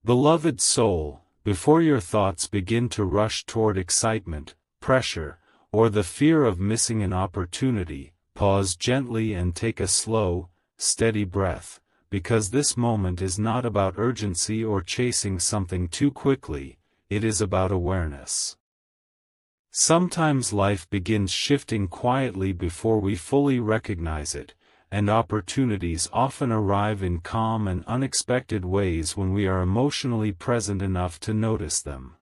Beloved soul, before your thoughts begin to rush toward excitement, pressure, or the fear of missing an opportunity, pause gently and take a slow, steady breath, because this moment is not about urgency or chasing something too quickly, it is about awareness. Sometimes life begins shifting quietly before we fully recognize it, and opportunities often arrive in calm and unexpected ways when we are emotionally present enough to notice them.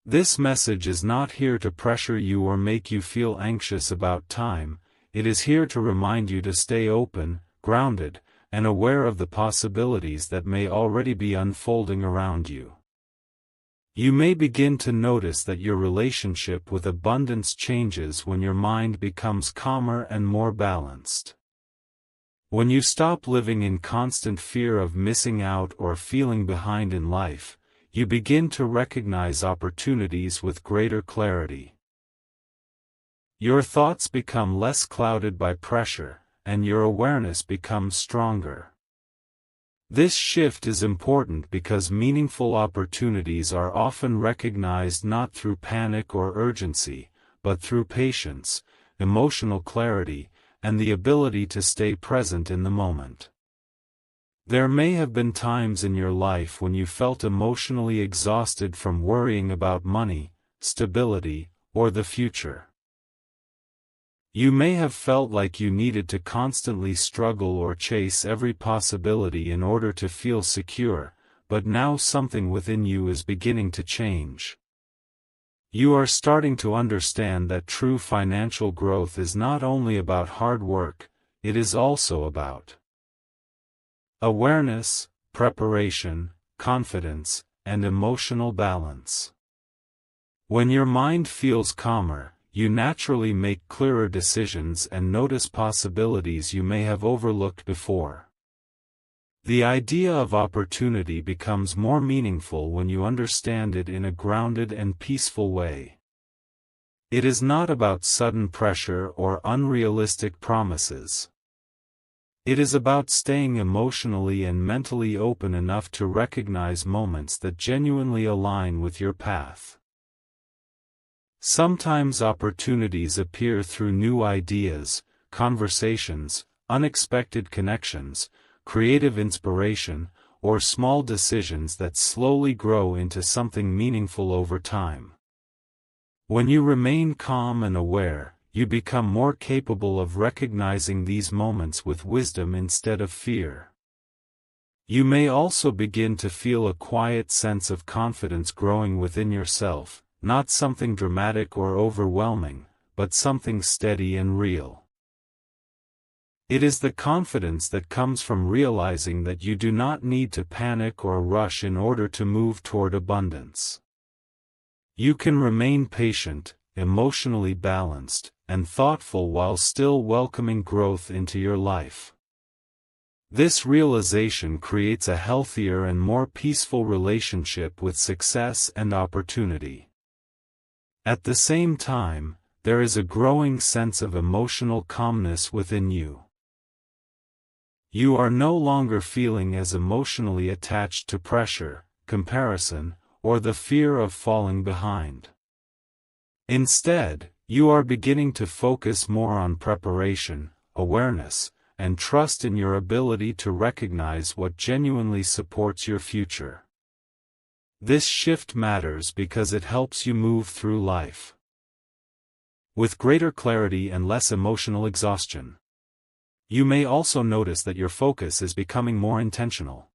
This message is not here to pressure you or make you feel anxious about time, it is here to remind you to stay open, grounded, and aware of the possibilities that may already be unfolding around you. You may begin to notice that your relationship with abundance changes when your mind becomes calmer and more balanced. When you stop living in constant fear of missing out or feeling behind in life, you begin to recognize opportunities with greater clarity. Your thoughts become less clouded by pressure, and your awareness becomes stronger. This shift is important because meaningful opportunities are often recognized not through panic or urgency, but through patience, emotional clarity, and the ability to stay present in the moment. There may have been times in your life when you felt emotionally exhausted from worrying about money, stability, or the future. You may have felt like you needed to constantly struggle or chase every possibility in order to feel secure, but now something within you is beginning to change. You are starting to understand that true financial growth is not only about hard work, it is also about awareness, preparation, confidence, and emotional balance. When your mind feels calmer, you naturally make clearer decisions and notice possibilities you may have overlooked before. The idea of opportunity becomes more meaningful when you understand it in a grounded and peaceful way. It is not about sudden pressure or unrealistic promises. It is about staying emotionally and mentally open enough to recognize moments that genuinely align with your path. Sometimes opportunities appear through new ideas, conversations, unexpected connections, creative inspiration, or small decisions that slowly grow into something meaningful over time. When you remain calm and aware, you become more capable of recognizing these moments with wisdom instead of fear. You may also begin to feel a quiet sense of confidence growing within yourself. Not something dramatic or overwhelming, but something steady and real. It is the confidence that comes from realizing that you do not need to panic or rush in order to move toward abundance. You can remain patient, emotionally balanced, and thoughtful while still welcoming growth into your life. This realization creates a healthier and more peaceful relationship with success and opportunity. At the same time, there is a growing sense of emotional calmness within you. You are no longer feeling as emotionally attached to pressure, comparison, or the fear of falling behind. Instead, you are beginning to focus more on preparation, awareness, and trust in your ability to recognize what genuinely supports your future. This shift matters because it helps you move through life with greater clarity and less emotional exhaustion. You may also notice that your focus is becoming more intentional.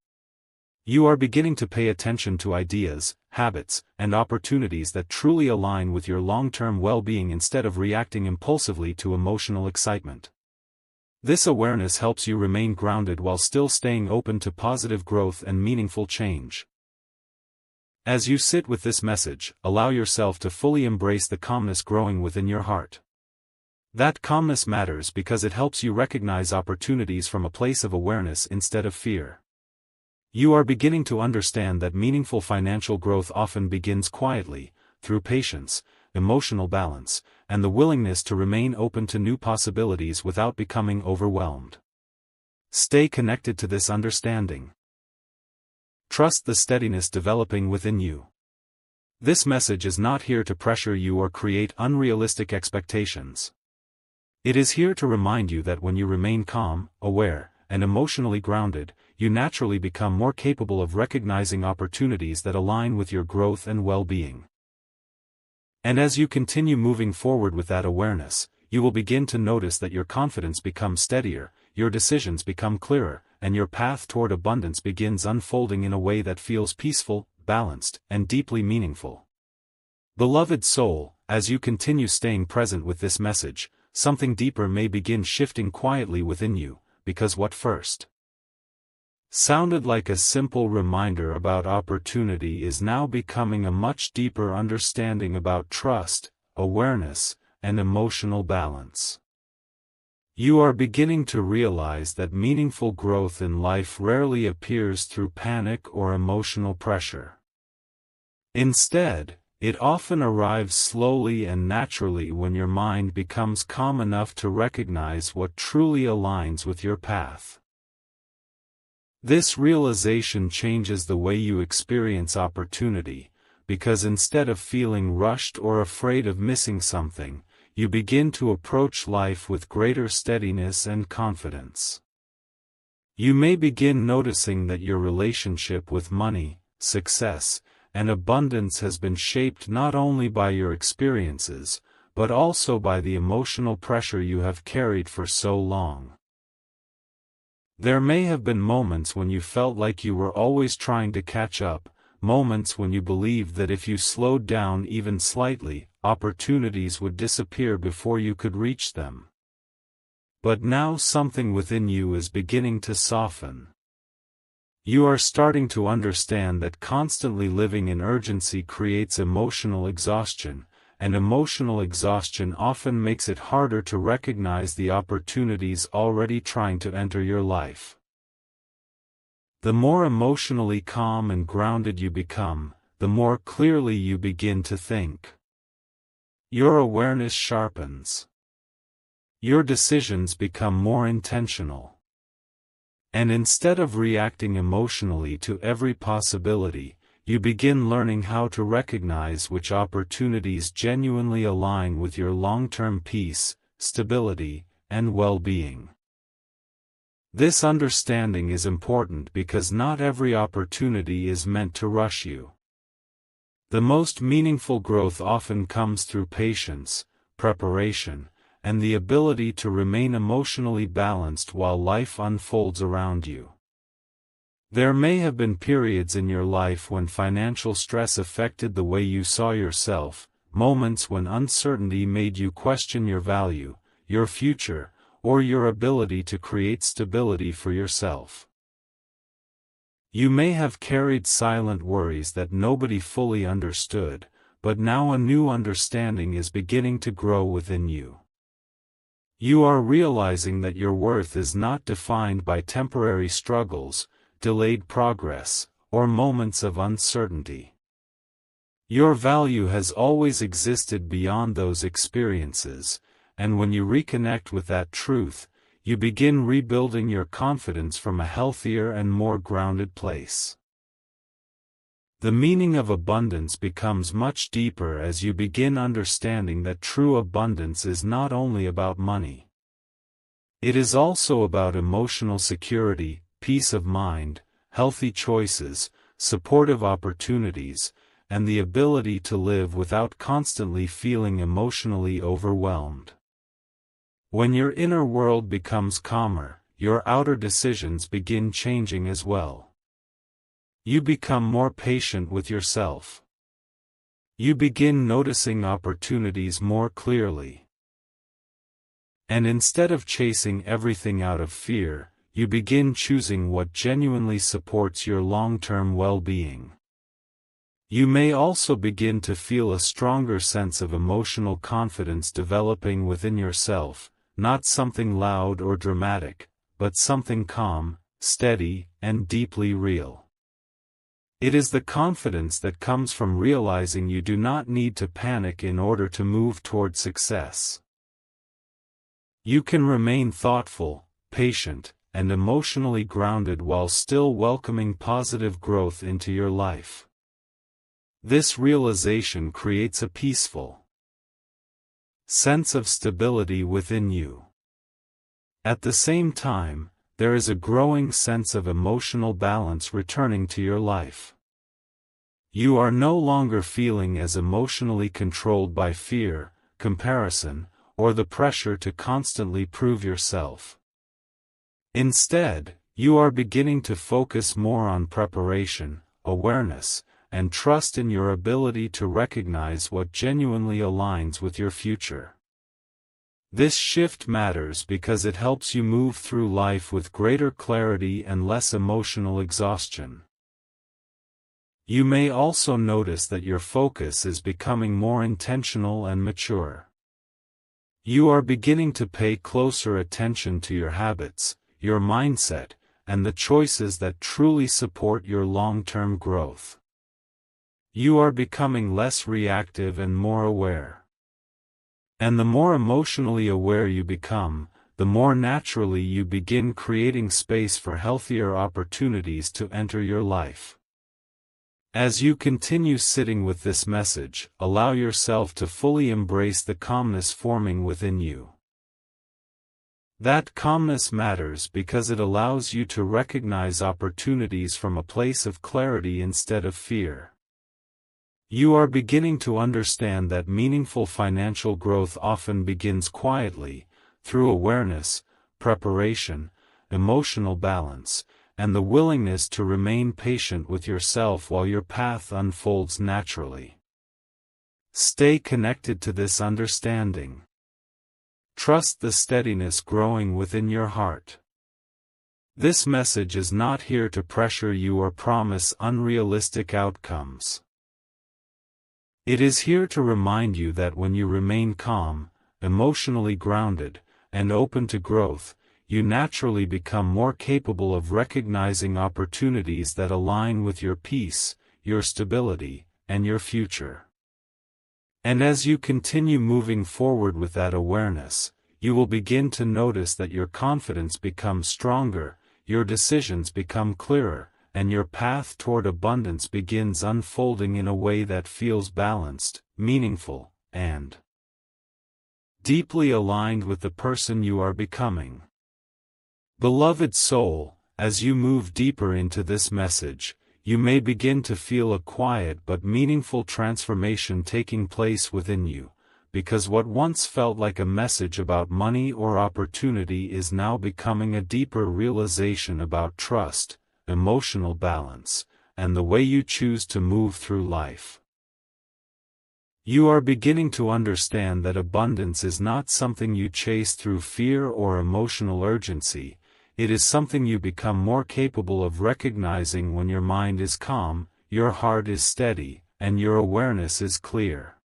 You are beginning to pay attention to ideas, habits, and opportunities that truly align with your long-term well-being instead of reacting impulsively to emotional excitement. This awareness helps you remain grounded while still staying open to positive growth and meaningful change. As you sit with this message, allow yourself to fully embrace the calmness growing within your heart. That calmness matters because it helps you recognize opportunities from a place of awareness instead of fear. You are beginning to understand that meaningful financial growth often begins quietly, through patience, emotional balance, and the willingness to remain open to new possibilities without becoming overwhelmed. Stay connected to this understanding. trust the steadiness developing within you. This message is not here to pressure you or create unrealistic expectations. It is here to remind you that when you remain calm, aware, and emotionally grounded, you naturally become more capable of recognizing opportunities that align with your growth and well-being. And as you continue moving forward with that awareness, you will begin to notice that your confidence becomes steadier, your decisions become clearer, and your path toward abundance begins unfolding in a way that feels peaceful, balanced, and deeply meaningful. Beloved soul, as you continue staying present with this message, something deeper may begin shifting quietly within you, because what first sounded like a simple reminder about opportunity is now becoming a much deeper understanding about trust, awareness, and emotional balance. You are beginning to realize that meaningful growth in life rarely appears through panic or emotional pressure. Instead, it often arrives slowly and naturally when your mind becomes calm enough to recognize what truly aligns with your path. This realization changes the way you experience opportunity, because instead of feeling rushed or afraid of missing something, you begin to approach life with greater steadiness and confidence. You may begin noticing that your relationship with money, success, and abundance has been shaped not only by your experiences, but also by the emotional pressure you have carried for so long. There may have been moments when you felt like you were always trying to catch up, moments when you believed that if you slowed down even slightly, opportunities would disappear before you could reach them. But now something within you is beginning to soften. You are starting to understand that constantly living in urgency creates emotional exhaustion, and emotional exhaustion often makes it harder to recognize the opportunities already trying to enter your life. The more emotionally calm and grounded you become, the more clearly you begin to think. Your awareness sharpens. Your decisions become more intentional. And instead of reacting emotionally to every possibility, you begin learning how to recognize which opportunities genuinely align with your long-term peace, stability, and well-being. This understanding is important because not every opportunity is meant to rush you. The most meaningful growth often comes through patience, preparation, and the ability to remain emotionally balanced while life unfolds around you. There may have been periods in your life when financial stress affected the way you saw yourself, moments when uncertainty made you question your value, your future, or your ability to create stability for yourself. You may have carried silent worries that nobody fully understood, but now a new understanding is beginning to grow within you. You are realizing that your worth is not defined by temporary struggles, delayed progress, or moments of uncertainty. Your value has always existed beyond those experiences, and when you reconnect with that truth, you begin rebuilding your confidence from a healthier and more grounded place. The meaning of abundance becomes much deeper as you begin understanding that true abundance is not only about money. It is also about emotional security, peace of mind, healthy choices, supportive opportunities, and the ability to live without constantly feeling emotionally overwhelmed. When your inner world becomes calmer, your outer decisions begin changing as well. You become more patient with yourself. You begin noticing opportunities more clearly. And instead of chasing everything out of fear, you begin choosing what genuinely supports your long-term well-being. You may also begin to feel a stronger sense of emotional confidence developing within yourself, not something loud or dramatic, but something calm, steady, and deeply real. It is the confidence that comes from realizing you do not need to panic in order to move toward success. You can remain thoughtful, patient, and emotionally grounded while still welcoming positive growth into your life. This realization creates a peaceful sense of stability within you. At the same time, there is a growing sense of emotional balance returning to your life. You are no longer feeling as emotionally controlled by fear, comparison, or the pressure to constantly prove yourself. Instead, you are beginning to focus more on preparation, awareness, and trust in your ability to recognize what genuinely aligns with your future. This shift matters because it helps you move through life with greater clarity and less emotional exhaustion. You may also notice that your focus is becoming more intentional and mature. You are beginning to pay closer attention to your habits, your mindset, and the choices that truly support your long-term growth. You are becoming less reactive and more aware. And the more emotionally aware you become, the more naturally you begin creating space for healthier opportunities to enter your life. As you continue sitting with this message, allow yourself to fully embrace the calmness forming within you. That calmness matters because it allows you to recognize opportunities from a place of clarity instead of fear. You are beginning to understand that meaningful financial growth often begins quietly, through awareness, preparation, emotional balance, and the willingness to remain patient with yourself while your path unfolds naturally. Stay connected to this understanding. Trust the steadiness growing within your heart. This message is not here to pressure you or promise unrealistic outcomes. It is here to remind you that when you remain calm, emotionally grounded, and open to growth, you naturally become more capable of recognizing opportunities that align with your peace, your stability, and your future. And as you continue moving forward with that awareness, you will begin to notice that your confidence becomes stronger, your decisions become clearer, and your path toward abundance begins unfolding in a way that feels balanced, meaningful, and deeply aligned with the person you are becoming. Beloved soul, as you move deeper into this message, you may begin to feel a quiet but meaningful transformation taking place within you, because what once felt like a message about money or opportunity is now becoming a deeper realization about trust, emotional balance, and the way you choose to move through life. You are beginning to understand that abundance is not something you chase through fear or emotional urgency, it is something you become more capable of recognizing when your mind is calm, your heart is steady, and your awareness is clear.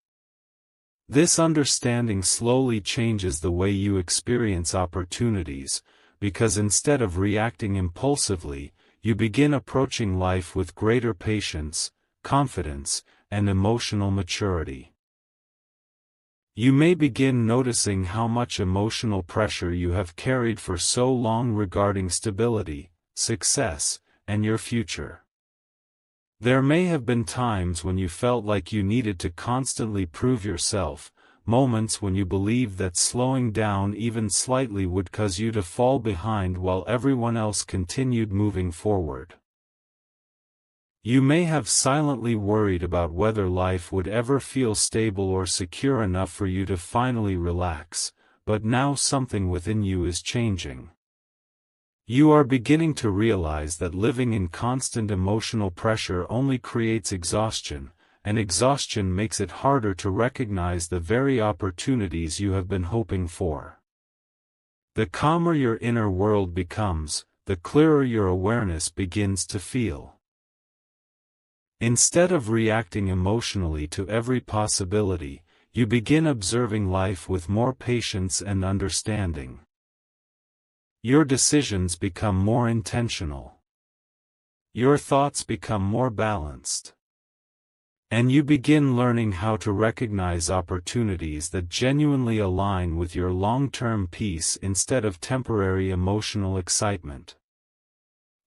This understanding slowly changes the way you experience opportunities, because instead of reacting impulsively, you begin approaching life with greater patience, confidence, and emotional maturity. You may begin noticing how much emotional pressure you have carried for so long regarding stability, success, and your future. There may have been times when you felt like you needed to constantly prove yourself, moments when you believed that slowing down even slightly would cause you to fall behind while everyone else continued moving forward. You may have silently worried about whether life would ever feel stable or secure enough for you to finally relax, but now something within you is changing. You are beginning to realize that living in constant emotional pressure only creates exhaustion, and exhaustion makes it harder to recognize the very opportunities you have been hoping for. The calmer your inner world becomes, the clearer your awareness begins to feel. Instead of reacting emotionally to every possibility, you begin observing life with more patience and understanding. Your decisions become more intentional. Your thoughts become more balanced. And you begin learning how to recognize opportunities that genuinely align with your long-term peace instead of temporary emotional excitement.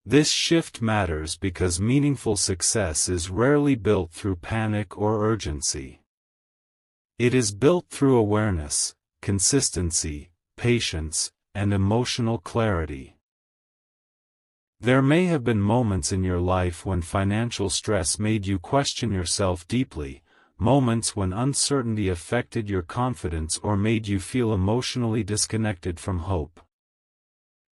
This shift matters because meaningful success is rarely built through panic or urgency. It is built through awareness, consistency, patience, and emotional clarity. There may have been moments in your life when financial stress made you question yourself deeply, moments when uncertainty affected your confidence or made you feel emotionally disconnected from hope.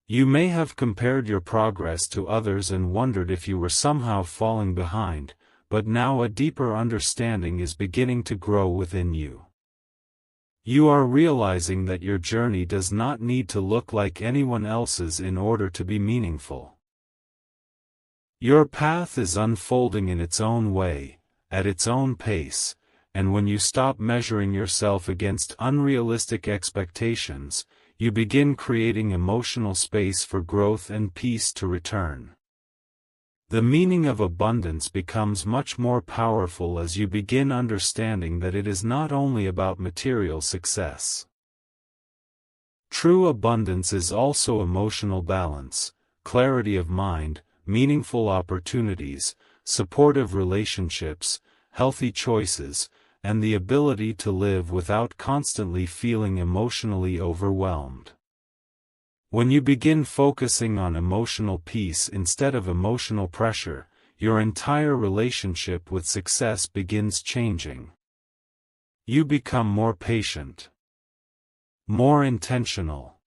You may have compared your progress to others and wondered if you were somehow falling behind, but now a deeper understanding is beginning to grow within you. You are realizing that your journey does not need to look like anyone else's in order to be meaningful. Your path is unfolding in its own way, at its own pace, and when you stop measuring yourself against unrealistic expectations, you begin creating emotional space for growth and peace to return. The meaning of abundance becomes much more powerful as you begin understanding that it is not only about material success. True abundance is also emotional balance, clarity of mind, meaningful opportunities, supportive relationships, healthy choices, and the ability to live without constantly feeling emotionally overwhelmed. When you begin focusing on emotional peace instead of emotional pressure, your entire relationship with success begins changing. You become more patient, more intentional,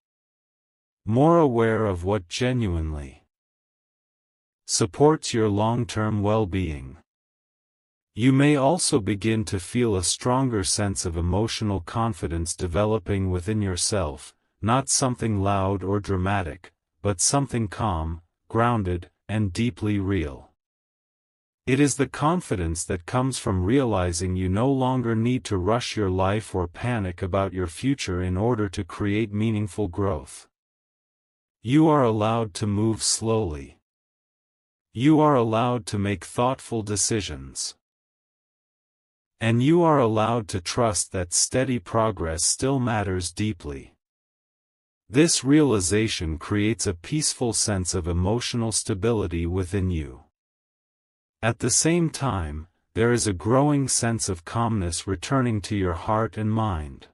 more aware of what genuinely supports your long-term well-being. You may also begin to feel a stronger sense of emotional confidence developing within yourself, not something loud or dramatic, but something calm, grounded, and deeply real. It is the confidence that comes from realizing you no longer need to rush your life or panic about your future in order to create meaningful growth. You are allowed to move slowly. You are allowed to make thoughtful decisions. And you are allowed to trust that steady progress still matters deeply. This realization creates a peaceful sense of emotional stability within you. At the same time, there is a growing sense of calmness returning to your heart and mind.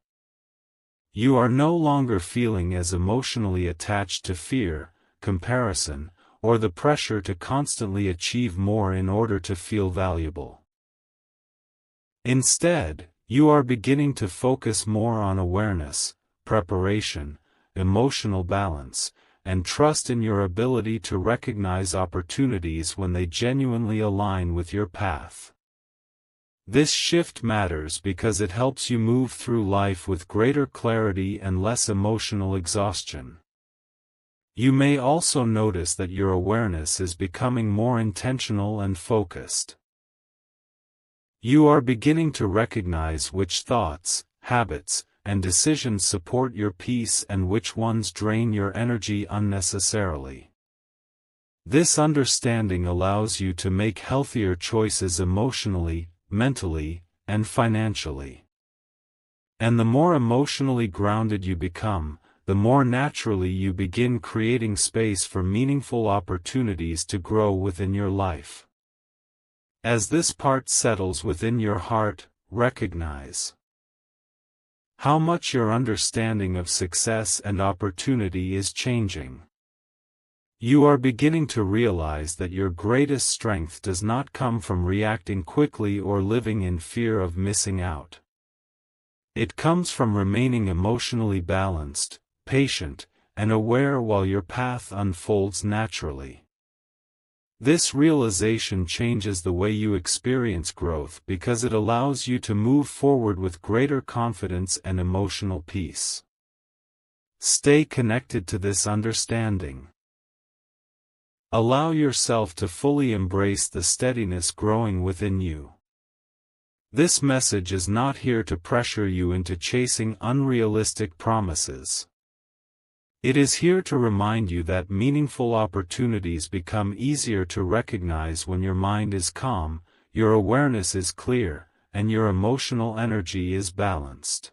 You are no longer feeling as emotionally attached to fear, comparison, or the pressure to constantly achieve more in order to feel valuable. Instead, you are beginning to focus more on awareness, preparation, emotional balance, and trust in your ability to recognize opportunities when they genuinely align with your path. This shift matters because it helps you move through life with greater clarity and less emotional exhaustion. You may also notice that your awareness is becoming more intentional and focused. You are beginning to recognize which thoughts, habits, and decisions support your peace and which ones drain your energy unnecessarily. This understanding allows you to make healthier choices emotionally, mentally, and financially. And the more emotionally grounded you become, the more naturally you begin creating space for meaningful opportunities to grow within your life. As this part settles within your heart, recognize how much your understanding of success and opportunity is changing. You are beginning to realize that your greatest strength does not come from reacting quickly or living in fear of missing out. It comes from remaining emotionally balanced, patient, and aware while your path unfolds naturally. This realization changes the way you experience growth because it allows you to move forward with greater confidence and emotional peace. Stay connected to this understanding. Allow yourself to fully embrace the steadiness growing within you. This message is not here to pressure you into chasing unrealistic promises. It is here to remind you that meaningful opportunities become easier to recognize when your mind is calm, your awareness is clear, and your emotional energy is balanced.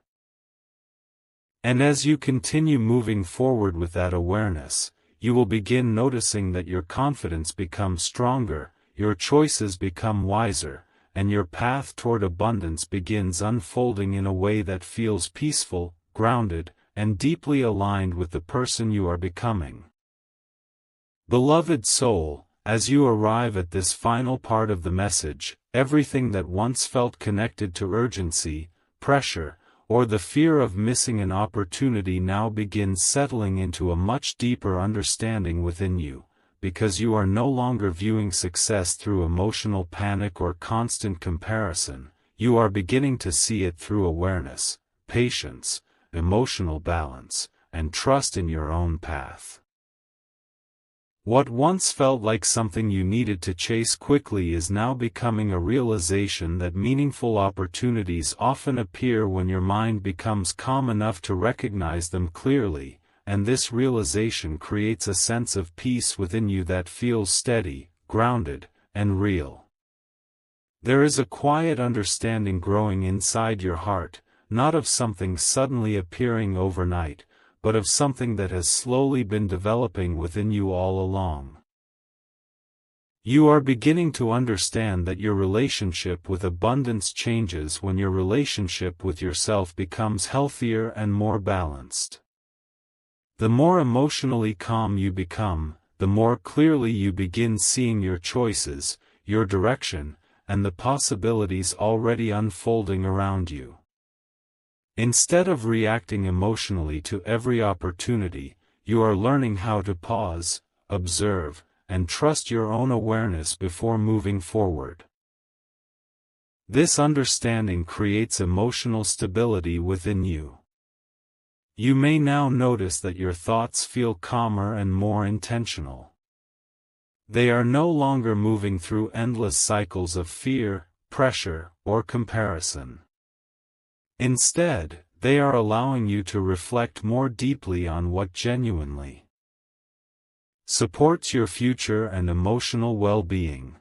And as you continue moving forward with that awareness, you will begin noticing that your confidence becomes stronger, your choices become wiser, and your path toward abundance begins unfolding in a way that feels peaceful, grounded, and deeply aligned with the person you are becoming. Beloved soul, as you arrive at this final part of the message, everything that once felt connected to urgency, pressure, or the fear of missing an opportunity now begins settling into a much deeper understanding within you, because you are no longer viewing success through emotional panic or constant comparison. You are beginning to see it through awareness, patience, emotional balance, and trust in your own path. What once felt like something you needed to chase quickly is now becoming a realization that meaningful opportunities often appear when your mind becomes calm enough to recognize them clearly, and this realization creates a sense of peace within you that feels steady, grounded, and real. There is a quiet understanding growing inside your heart, not of something suddenly appearing overnight, but of something that has slowly been developing within you all along. You are beginning to understand that your relationship with abundance changes when your relationship with yourself becomes healthier and more balanced. The more emotionally calm you become, the more clearly you begin seeing your choices, your direction, and the possibilities already unfolding around you. Instead of reacting emotionally to every opportunity, you are learning how to pause, observe, and trust your own awareness before moving forward. This understanding creates emotional stability within you. You may now notice that your thoughts feel calmer and more intentional. They are no longer moving through endless cycles of fear, pressure, or comparison. Instead, they are allowing you to reflect more deeply on what genuinely supports your future and emotional well-being.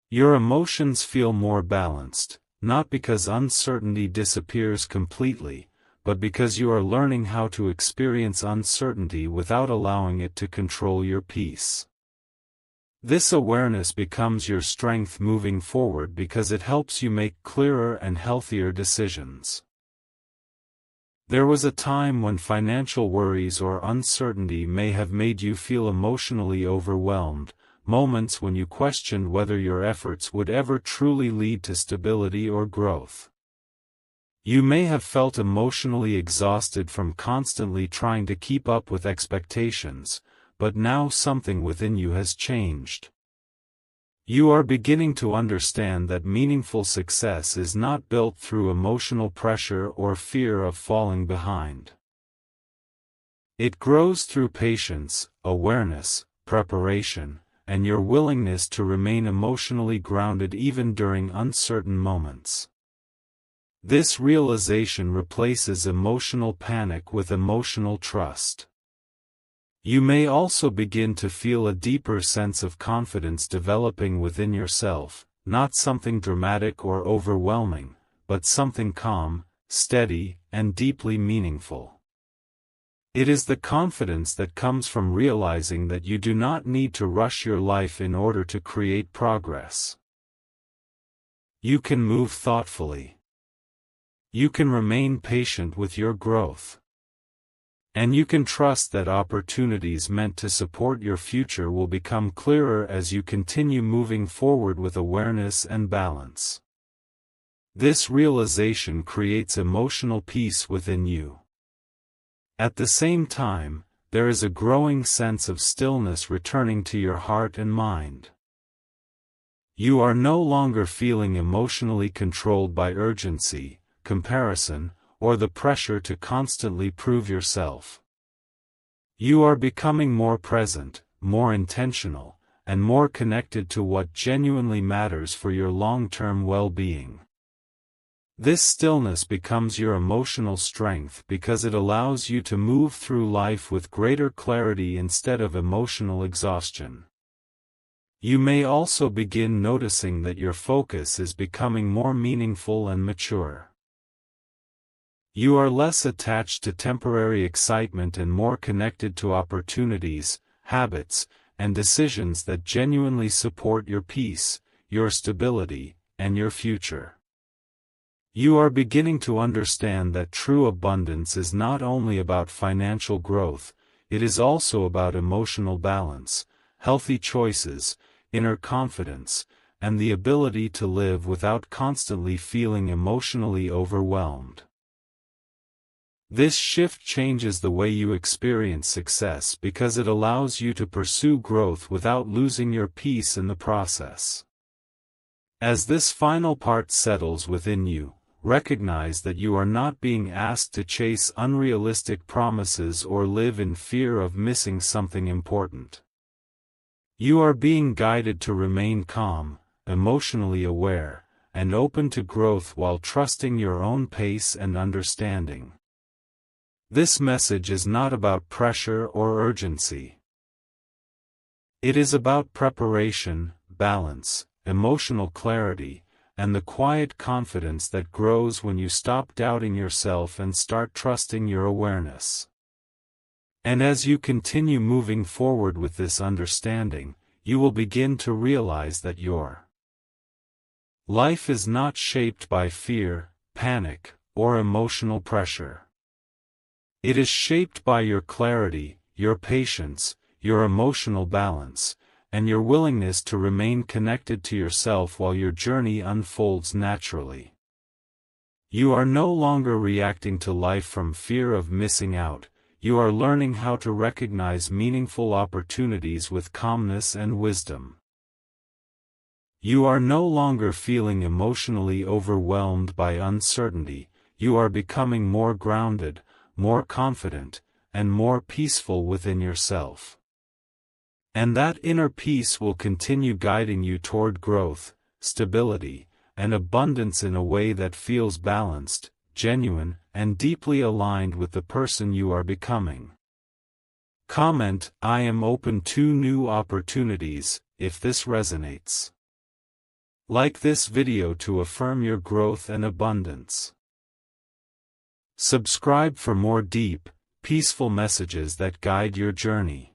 Your emotions feel more balanced, not because uncertainty disappears completely, but because you are learning how to experience uncertainty without allowing it to control your peace. This awareness becomes your strength moving forward because it helps you make clearer and healthier decisions. There was a time when financial worries or uncertainty may have made you feel emotionally overwhelmed, moments when you questioned whether your efforts would ever truly lead to stability or growth. You may have felt emotionally exhausted from constantly trying to keep up with expectations, but now something within you has changed. You are beginning to understand that meaningful success is not built through emotional pressure or fear of falling behind. It grows through patience, awareness, preparation, and your willingness to remain emotionally grounded even during uncertain moments. This realization replaces emotional panic with emotional trust. You may also begin to feel a deeper sense of confidence developing within yourself, not something dramatic or overwhelming, but something calm, steady, and deeply meaningful. It is the confidence that comes from realizing that you do not need to rush your life in order to create progress. You can move thoughtfully. You can remain patient with your growth. And you can trust that opportunities meant to support your future will become clearer as you continue moving forward with awareness and balance. This realization creates emotional peace within you. At the same time, there is a growing sense of stillness returning to your heart and mind. You are no longer feeling emotionally controlled by urgency, comparison, or the pressure to constantly prove yourself. You are becoming more present, more intentional, and more connected to what genuinely matters for your long-term well-being. This stillness becomes your emotional strength because it allows you to move through life with greater clarity instead of emotional exhaustion. You may also begin noticing that your focus is becoming more meaningful and mature. You are less attached to temporary excitement and more connected to opportunities, habits, and decisions that genuinely support your peace, your stability, and your future. You are beginning to understand that true abundance is not only about financial growth, it is also about emotional balance, healthy choices, inner confidence, and the ability to live without constantly feeling emotionally overwhelmed. This shift changes the way you experience success because it allows you to pursue growth without losing your peace in the process. As this final part settles within you, recognize that you are not being asked to chase unrealistic promises or live in fear of missing something important. You are being guided to remain calm, emotionally aware, and open to growth while trusting your own pace and understanding. This message is not about pressure or urgency. It is about preparation, balance, emotional clarity, and the quiet confidence that grows when you stop doubting yourself and start trusting your awareness. And as you continue moving forward with this understanding, you will begin to realize that your life is not shaped by fear, panic, or emotional pressure. It is shaped by your clarity, your patience, your emotional balance, and your willingness to remain connected to yourself while your journey unfolds naturally. You are no longer reacting to life from fear of missing out, you are learning how to recognize meaningful opportunities with calmness and wisdom. You are no longer feeling emotionally overwhelmed by uncertainty, you are becoming more grounded, more confident, and more peaceful within yourself. And that inner peace will continue guiding you toward growth, stability, and abundance in a way that feels balanced, genuine, and deeply aligned with the person you are becoming. Comment, "I am open to new opportunities," if this resonates. Like this video to affirm your growth and abundance. Subscribe for more deep, peaceful messages that guide your journey.